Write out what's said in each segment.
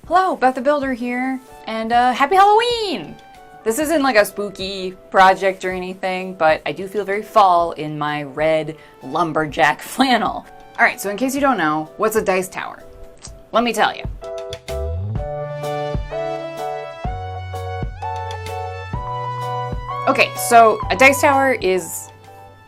Hello, Beth the Builder here, and happy Halloween! This isn't like a spooky project or anything, but I do feel very fall in my red lumberjack flannel. Alright, so in case you don't know, what's a dice tower? Let me tell you. Okay, so a dice tower is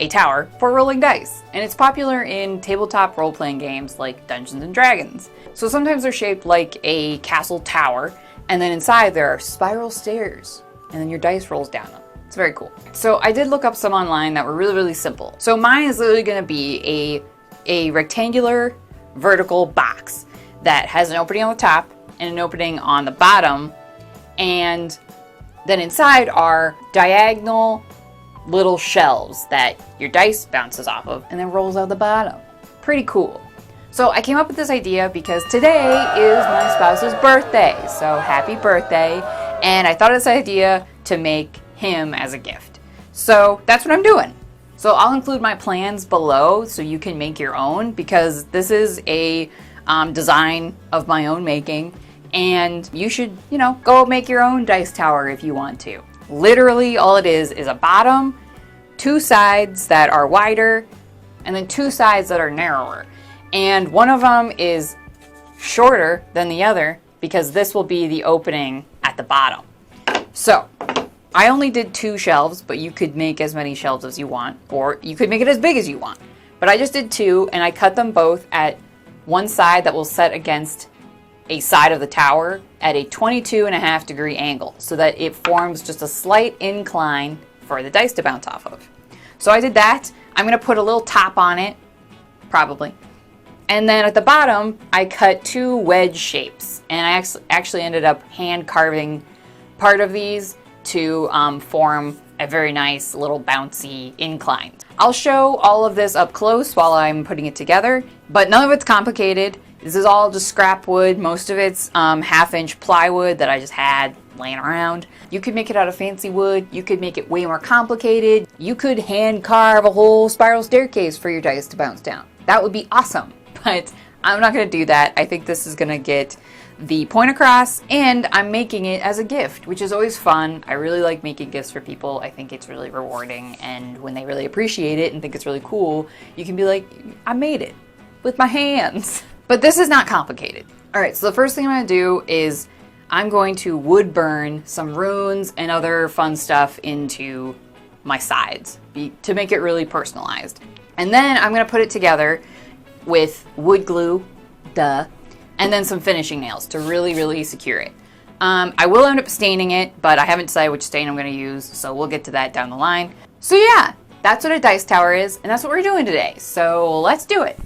a tower for rolling dice, and it's popular in tabletop role-playing games like Dungeons and Dragons. So sometimes they're shaped like a castle tower, and then inside there are spiral stairs, and then your dice rolls down them. It's very cool. So I did look up some online that were really simple. So mine is literally going to be a rectangular vertical box that has an opening on the top and an opening on the bottom, and then inside are diagonal little shelves that your dice bounces off of and then rolls out the bottom. Pretty cool. So I came up with this idea because today is my spouse's birthday. So happy birthday. And I thought of this idea to make him as a gift. So that's what I'm doing. So I'll include my plans below so you can make your own, because this is a design of my own making, and you should, go make your own dice tower if you want to. Literally all it is a bottom, two sides that are wider, and then two sides that are narrower. And one of them is shorter than the other because this will be the opening at the bottom. So I only did 2 shelves, but you could make as many shelves as you want, or you could make it as big as you want. But I just did 2, and I cut them both at one side that will set against a side of the tower at a 22.5 degree angle, so that it forms just a slight incline for the dice to bounce off of. So I did that. I'm gonna put a little top on it, probably. And then at the bottom, I cut 2 wedge shapes, and I actually ended up hand carving part of these to form a very nice little bouncy incline. I'll show all of this up close while I'm putting it together, but none of it's complicated. This is all just scrap wood. Most of it's 1/2-inch plywood that I just had laying around. You could make it out of fancy wood. You could make it way more complicated. You could hand carve a whole spiral staircase for your dice to bounce down. That would be awesome, but I'm not going to do that. I think this is going to get the point across, and I'm making it as a gift, which is always fun. I really like making gifts for people. I think it's really rewarding, and when they really appreciate it and think it's really cool, you can be like, I made it with my hands. But this is not complicated. All right, so the first thing I'm going to do is I'm going to wood burn some runes and other fun stuff into my sides to make it really personalized. And then I'm going to put it together with wood glue, and then some finishing nails to really secure it. I will end up staining it, but I haven't decided which stain I'm going to use, so we'll get to that down the line. So yeah, that's what a dice tower is, and that's what we're doing today. So let's do it.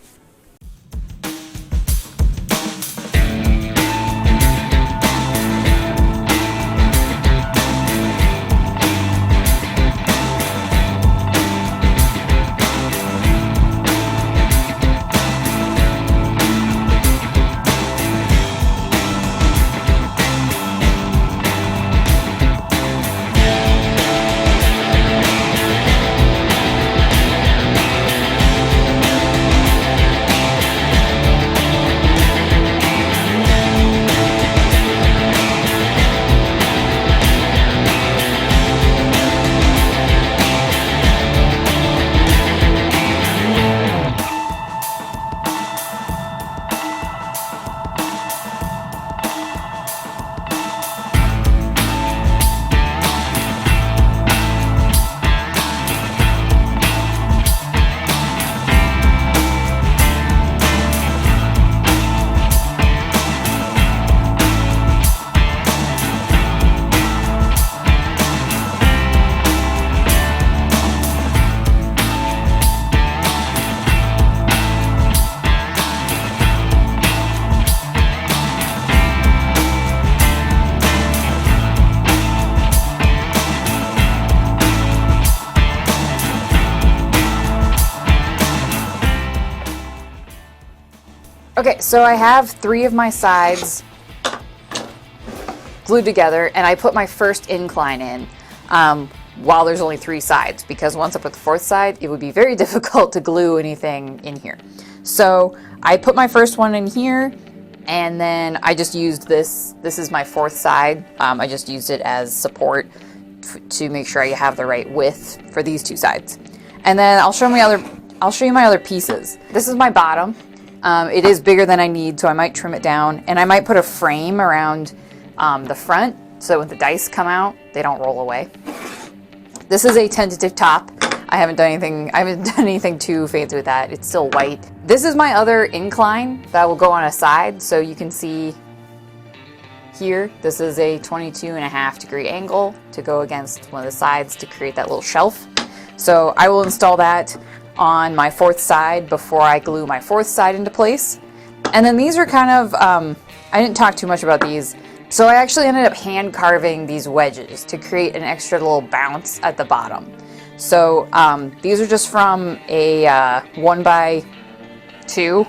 Okay, so I have 3 of my sides glued together, and I put my first incline in while there's only 3 sides, because once I put the 4th side, it would be very difficult to glue anything in here. So I put my first one in here, And then I just used this. This is my fourth side. I just used it as support to make sure I have the right width for these two sides. And then I'll show you my other pieces. This is my bottom. It is bigger than I need, so I might trim it down, and I might put a frame around the front so when the dice come out, they don't roll away. This is a tentative top. I haven't done anything too fancy with that. It's still white. This is my other incline that will go on a side, so you can see here, this is a 22.5-degree angle to go against one of the sides to create that little shelf. So I will install that on my fourth side before I glue my fourth side into place. And then these are kind of, I didn't talk too much about these. So I actually ended up hand carving these wedges to create an extra little bounce at the bottom. So these are just from a 1x2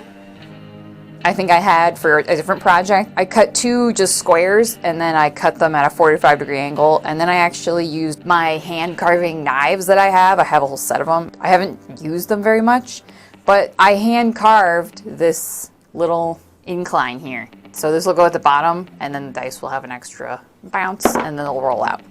I think I had for a different project. I cut 2 just squares, and then I cut them at a 45-degree angle, and then I actually used my hand carving knives that I have. I have a whole set of them. I haven't used them very much, but I hand carved this little incline here. So this will go at the bottom, and then the dice will have an extra bounce, and then they'll roll out.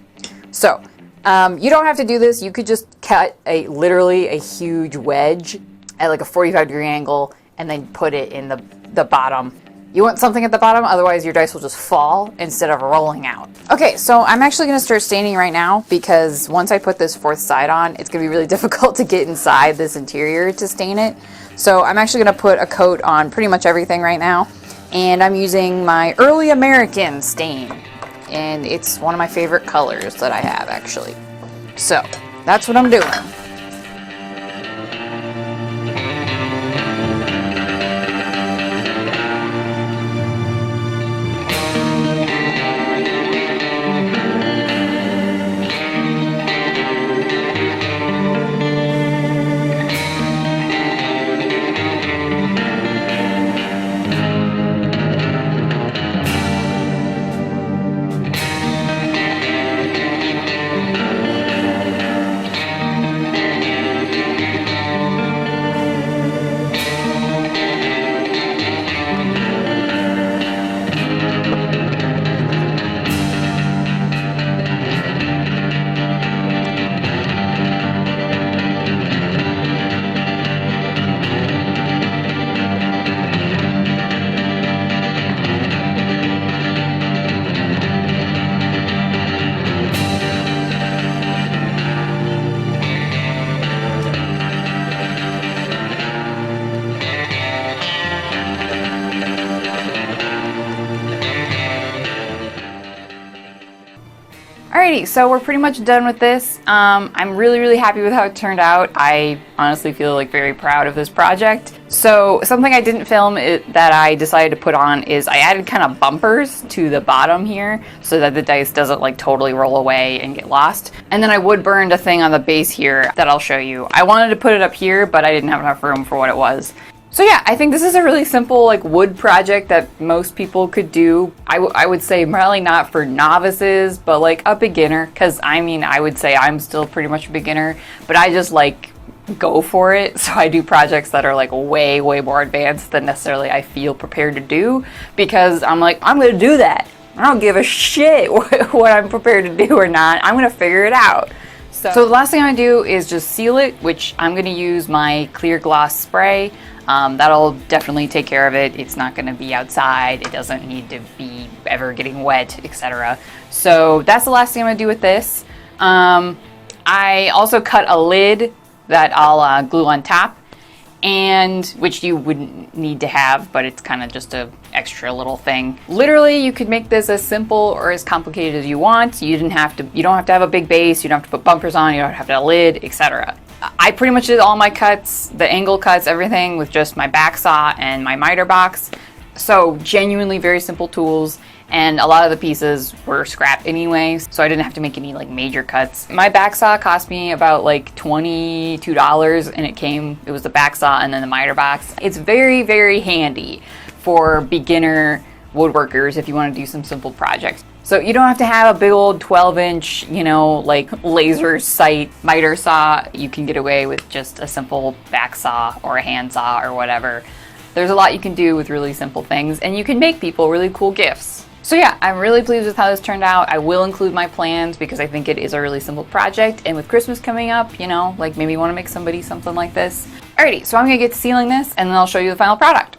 So you don't have to do this. You could just cut literally a huge wedge at like a 45-degree angle and then put it in the bottom. You want something at the bottom, otherwise your dice will just fall instead of rolling out. Okay, so I'm actually going to start staining right now because once I put this fourth side on, it's going to be really difficult to get inside this interior to stain it. So I'm actually going to put a coat on pretty much everything right now, and I'm using my Early American stain, and it's one of my favorite colors that I have actually. So that's what I'm doing. Alrighty, so we're pretty much done with this. I'm really happy with how it turned out. I honestly feel like very proud of this project. So something I didn't film that I decided to put on is I added kind of bumpers to the bottom here so that the dice doesn't like totally roll away and get lost. And then I wood burned a thing on the base here that I'll show you. I wanted to put it up here, but I didn't have enough room for what it was. So yeah, I think this is a really simple like wood project that most people could do. I would say probably not for novices, but like a beginner, because I mean, I would say I'm still pretty much a beginner, but I just like go for it. So I do projects that are like way more advanced than necessarily I feel prepared to do, because I'm like, I'm gonna do that. I don't give a shit what I'm prepared to do or not. I'm gonna figure it out. So the last thing I'm gonna do is just seal it, which I'm gonna use my clear gloss spray. That'll definitely take care of it. It's not going to be outside. It doesn't need to be ever getting wet, etc. So that's the last thing I'm going to do with this. I also cut a lid that I'll glue on top, and which you wouldn't need to have, but it's kind of just a extra little thing. Literally, you could make this as simple or as complicated as you want. You don't have to have a big base. You don't have to put bumpers on. You don't have to have a lid, etc. I pretty much did all my cuts, the angle cuts, everything with just my back saw and my miter box. So genuinely very simple tools, and a lot of the pieces were scrap anyway, so I didn't have to make any like major cuts. My back saw cost me about like $22, and it was the back saw and then the miter box. It's very handy for beginner woodworkers if you want to do some simple projects. So you don't have to have a big old 12-inch, like laser sight miter saw. You can get away with just a simple back saw or a hand saw or whatever. There's a lot you can do with really simple things, and you can make people really cool gifts. So yeah, I'm really pleased with how this turned out. I will include my plans because I think it is a really simple project, and with Christmas coming up, you know, like maybe you want to make somebody something like this. Alrighty, so I'm gonna get to sealing this, and then I'll show you the final product.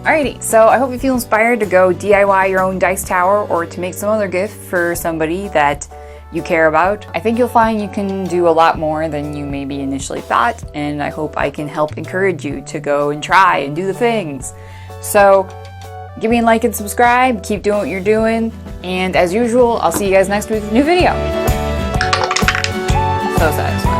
Alrighty, so I hope you feel inspired to go DIY your own dice tower or to make some other gift for somebody that you care about. I think you'll find you can do a lot more than you maybe initially thought, and I hope I can help encourage you to go and try and do the things. So give me a like and subscribe, keep doing what you're doing, and as usual, I'll see you guys next week with a new video. So satisfying.